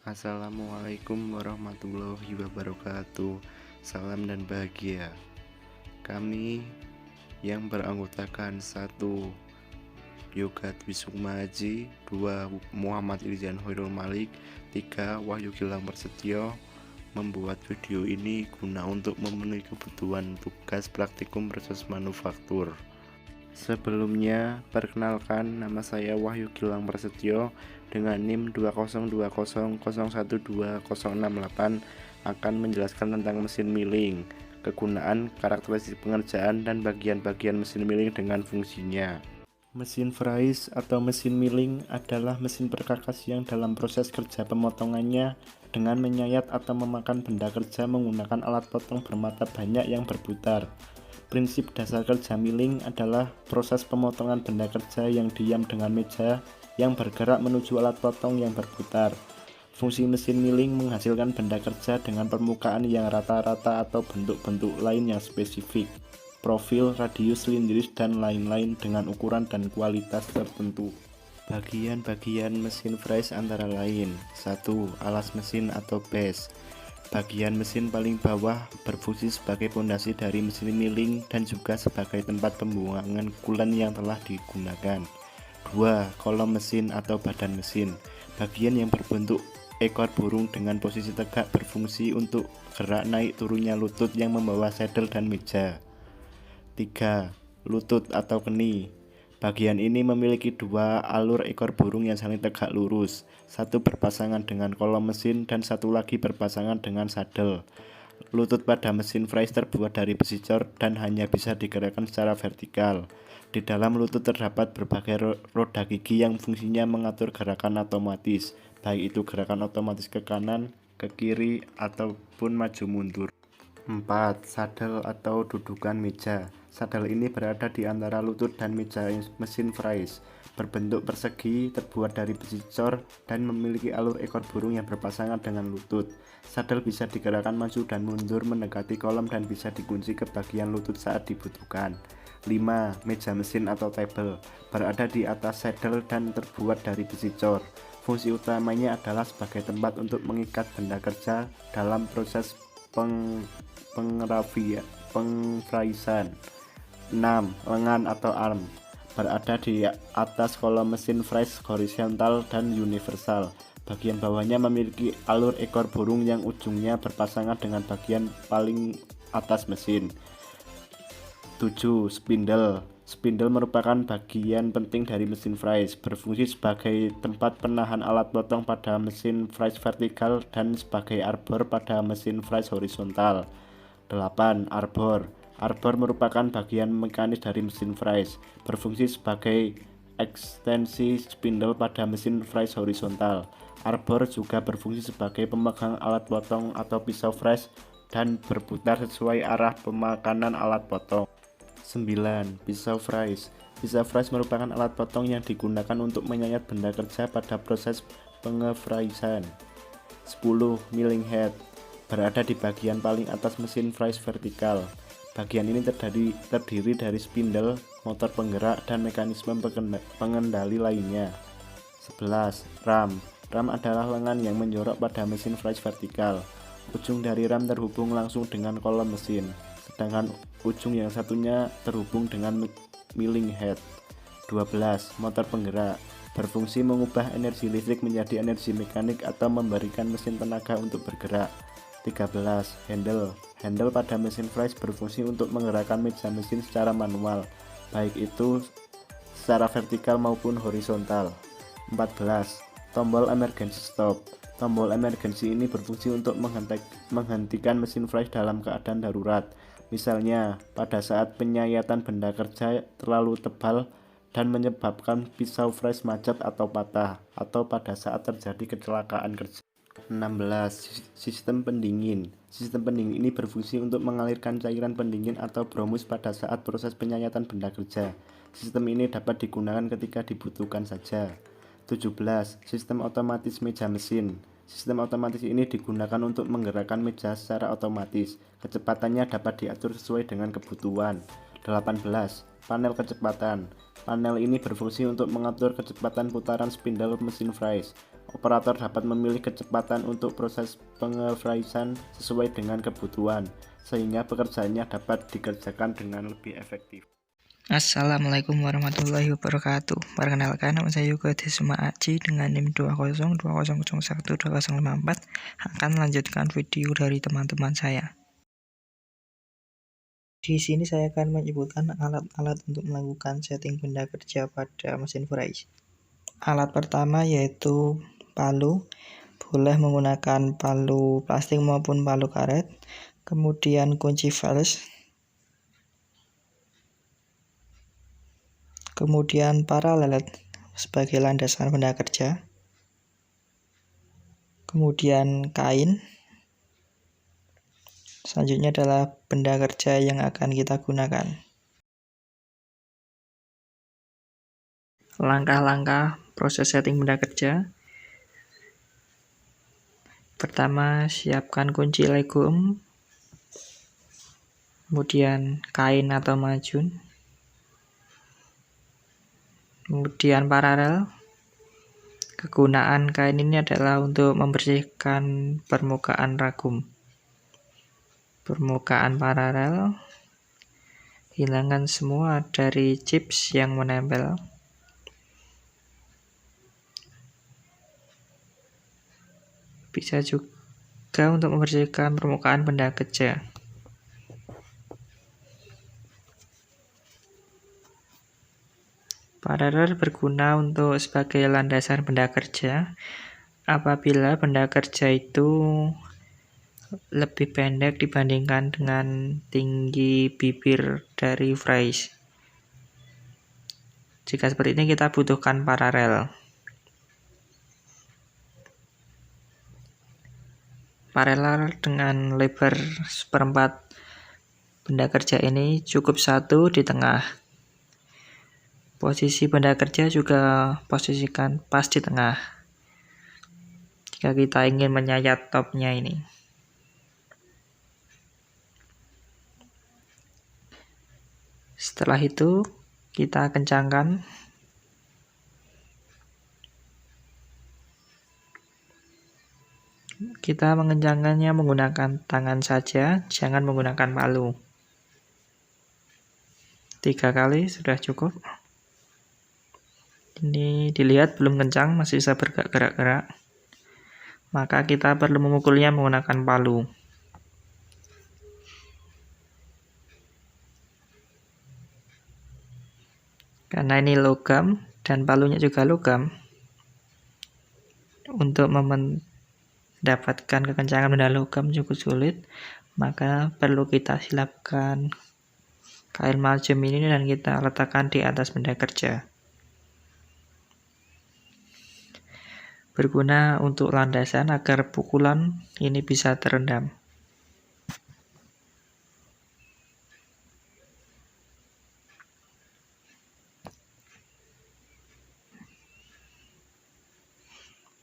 Assalamualaikum warahmatullahi wabarakatuh. Salam dan bahagia. Kami yang beranggotakan 1. Yoga Twisukma Haji, 2. Muhammad Ilzan Hoirul Malik, 3. Wahyu Gilang Prasetyo membuat video ini guna untuk memenuhi kebutuhan tugas praktikum proses manufaktur. Sebelumnya, perkenalkan, nama saya Wahyu Gilang Prasetyo dengan NIM 20200120068 akan menjelaskan tentang mesin milling, kegunaan, karakteristik pengerjaan, dan bagian-bagian mesin milling dengan fungsinya. Mesin fries atau mesin milling adalah mesin perkakas yang dalam proses kerja pemotongannya dengan menyayat atau memakan benda kerja menggunakan alat potong bermata banyak yang berputar. Prinsip dasar kerja milling adalah proses pemotongan benda kerja yang diam dengan meja yang bergerak menuju alat potong yang berputar. Fungsi mesin milling menghasilkan benda kerja dengan permukaan yang rata-rata atau bentuk-bentuk lain yang spesifik, profil, radius, silindris, dan lain-lain dengan ukuran dan kualitas tertentu. Bagian-bagian mesin fries antara lain: 1. Alas mesin atau base. Bagian mesin paling bawah berfungsi sebagai pondasi dari mesin milling dan juga sebagai tempat pembuangan coolant yang telah digunakan. 2. Kolom mesin atau badan mesin. Bagian yang berbentuk ekor burung dengan posisi tegak berfungsi untuk gerak naik turunnya lutut yang membawa saddle dan meja. 3. Lutut atau keni. Bagian ini memiliki 2 alur ekor burung yang saling tegak lurus, satu berpasangan dengan kolom mesin dan satu lagi berpasangan dengan saddle. Lutut pada mesin fries terbuat dari besi cor dan hanya bisa digerakkan secara vertikal. Di dalam lutut terdapat berbagai roda gigi yang fungsinya mengatur gerakan otomatis, baik itu gerakan otomatis ke kanan, ke kiri, ataupun maju mundur. 4. Saddle atau dudukan meja. Saddle ini berada di antara lutut dan meja mesin fries, berbentuk persegi, terbuat dari besi cor, dan memiliki alur ekor burung yang berpasangan dengan lutut. Saddle bisa digerakkan maju dan mundur mendekati kolom dan bisa dikunci ke bagian lutut saat dibutuhkan. 5. Meja mesin atau table, berada di atas saddle dan terbuat dari besi cor. Fungsi utamanya adalah sebagai tempat untuk mengikat benda kerja dalam proses pengfriesan. 6. Lengan atau arm, berada di atas kolom mesin fries horizontal dan universal. Bagian bawahnya memiliki alur ekor burung yang ujungnya berpasangan dengan bagian paling atas mesin. 7. Spindle. Spindle merupakan bagian penting dari mesin fries, berfungsi sebagai tempat penahan alat potong pada mesin fries vertikal dan sebagai arbor pada mesin fries horizontal. 8. Arbor. Arbor merupakan bagian mekanis dari mesin fries, berfungsi sebagai ekstensi spindle pada mesin fries horizontal. Arbor juga berfungsi sebagai pemegang alat potong atau pisau fries dan berputar sesuai arah pemakanan alat potong. 9. Pisau fries. Pisau fries merupakan alat potong yang digunakan untuk menyayat benda kerja pada proses pengefriesan. 10. Milling head, berada di bagian paling atas mesin fries vertikal. Bagian ini terdiri dari spindle, motor penggerak, dan mekanisme pengendali lainnya. 11. Ram. Ram adalah lengan yang menjorok pada mesin fries vertikal. Ujung dari ram terhubung langsung dengan kolom mesin, sedangkan ujung yang satunya terhubung dengan milling head. 12. Motor penggerak, berfungsi mengubah energi listrik menjadi energi mekanik atau memberikan mesin tenaga untuk bergerak. 13. Handle. Handle pada mesin fries berfungsi untuk menggerakkan meja mesin secara manual, baik itu secara vertikal maupun horizontal. 14. Tombol emergency stop. Tombol emergency ini berfungsi untuk menghentikan mesin fries dalam keadaan darurat, misalnya pada saat penyayatan benda kerja terlalu tebal dan menyebabkan pisau fries macet atau patah, atau pada saat terjadi kecelakaan kerja. 16. Sistem pendingin. Sistem pendingin ini berfungsi untuk mengalirkan cairan pendingin atau bromus pada saat proses penyayatan benda kerja. Sistem ini dapat digunakan ketika dibutuhkan saja. 17. Sistem otomatis meja mesin. Sistem otomatis ini digunakan untuk menggerakkan meja secara otomatis. Kecepatannya dapat diatur sesuai dengan kebutuhan. 18. panel kecepatan. Panel ini berfungsi untuk mengatur kecepatan putaran spindle mesin Fries. Operator dapat memilih kecepatan untuk proses pengefriesan sesuai dengan kebutuhan, sehingga pekerjaannya dapat dikerjakan dengan lebih efektif. Assalamualaikum warahmatullahi wabarakatuh. Perkenalkan, nama saya Yoga Desuma Aji dengan NIM 202012012054 akan melanjutkan video dari teman-teman saya. Di sini saya akan menyebutkan alat-alat untuk melakukan setting benda kerja pada mesin Fries. Alat pertama yaitu palu. Boleh menggunakan palu plastik maupun palu karet. Kemudian kunci valve. Kemudian paralel sebagai landasan benda kerja. Kemudian kain. Selanjutnya adalah benda kerja yang akan kita gunakan. Langkah-langkah proses setting benda kerja. Pertama, siapkan kunci legum, kemudian kain atau majun, kemudian paralel. Kegunaan kain ini adalah untuk membersihkan permukaan ragum. Permukaan paralel, hilangkan semua dari chips yang menempel. Bisa juga untuk membersihkan permukaan benda kerja. Paralel berguna untuk sebagai landasan benda kerja apabila benda kerja itu lebih pendek dibandingkan dengan tinggi bibir dari Fries. Jika seperti ini kita butuhkan paralel. Paralel dengan lebar 1/4 benda kerja ini cukup satu di tengah. Posisi benda kerja juga posisikan pas di tengah jika kita ingin menyayat topnya ini. Setelah itu kita kencangkan. Kita mengencangkannya menggunakan tangan saja, jangan menggunakan palu. 3 kali sudah cukup. Ini dilihat belum kencang, masih bisa bergerak-gerak. Maka kita perlu memukulnya menggunakan palu. Karena ini logam dan palunya juga logam, untuk mendapatkan kekencangan benda logam cukup sulit, maka perlu kita silapkan kain maljem ini dan kita letakkan di atas benda kerja. Berguna untuk landasan agar pukulan ini bisa terendam.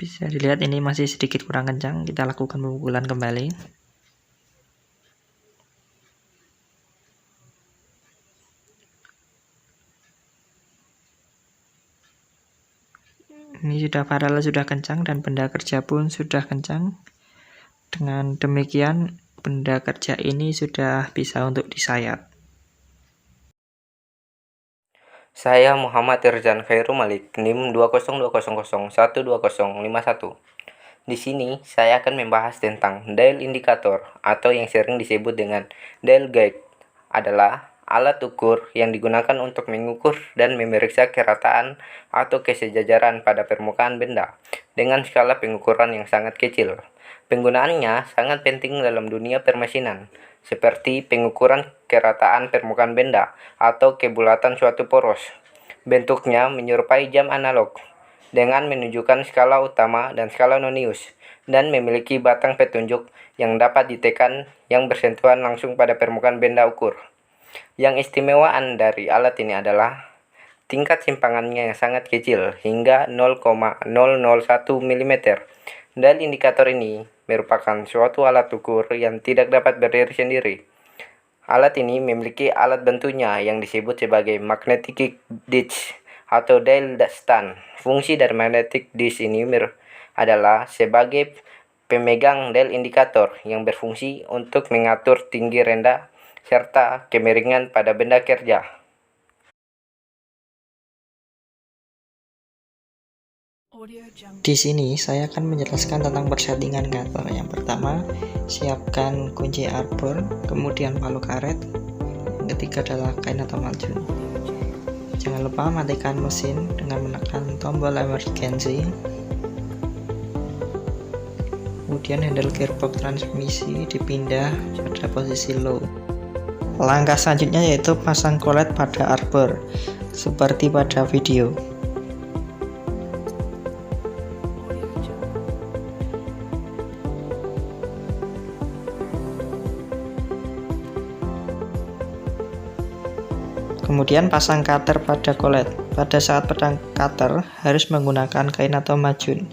Bisa dilihat ini masih sedikit kurang kencang, kita lakukan pemukulan kembali. Ini sudah paralel, sudah kencang, dan benda kerja pun sudah kencang. Dengan demikian, benda kerja ini sudah bisa untuk disayat. Saya Muhammad Irzan Khairul Malik, NIM 2020012051. Di sini saya akan membahas tentang dial indikator atau yang sering disebut dengan dial guide. Adalah alat ukur yang digunakan untuk mengukur dan memeriksa kerataan atau kesejajaran pada permukaan benda dengan skala pengukuran yang sangat kecil. Penggunaannya sangat penting dalam dunia permesinan, seperti pengukuran kerataan permukaan benda atau kebulatan suatu poros. Bentuknya menyerupai jam analog dengan menunjukkan skala utama dan skala nonius, dan memiliki batang petunjuk yang dapat ditekan yang bersentuhan langsung pada permukaan benda ukur. Yang istimewaan dari alat ini adalah tingkat simpangannya yang sangat kecil, hingga 0,001 mm. Dial indikator ini merupakan suatu alat ukur yang tidak dapat berdiri sendiri. Alat ini memiliki alat bantunya yang disebut sebagai magnetic disc atau dial stand. Fungsi dari magnetic disc ini adalah sebagai pemegang dial indikator yang berfungsi untuk mengatur tinggi rendah serta kemiringan pada benda kerja. Di sini saya akan menjelaskan tentang persettingan cutter. Yang pertama, siapkan kunci arbor, kemudian palu karet. Yang ketiga adalah kain atau macun. Jangan lupa matikan mesin dengan menekan tombol emergency. Kemudian handle gearbox transmisi dipindah pada posisi low. Langkah selanjutnya yaitu pasang kolet pada arbor, seperti pada video. Kemudian pasang cutter pada kolet. Pada saat pedang cutter harus menggunakan kain atau macun.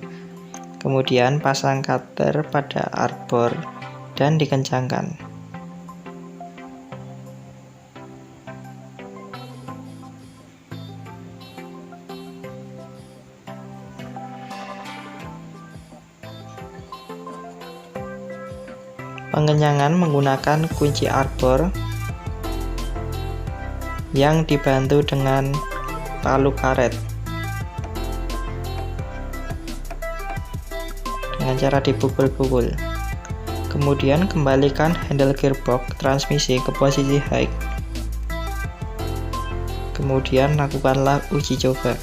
Kemudian pasang cutter pada arbor dan dikencangkan. Pengenyangan menggunakan kunci arbor yang dibantu dengan palu karet dengan cara dipukul-pukul. Kemudian kembalikan handle gearbox transmisi ke posisi high. Kemudian lakukanlah uji coba.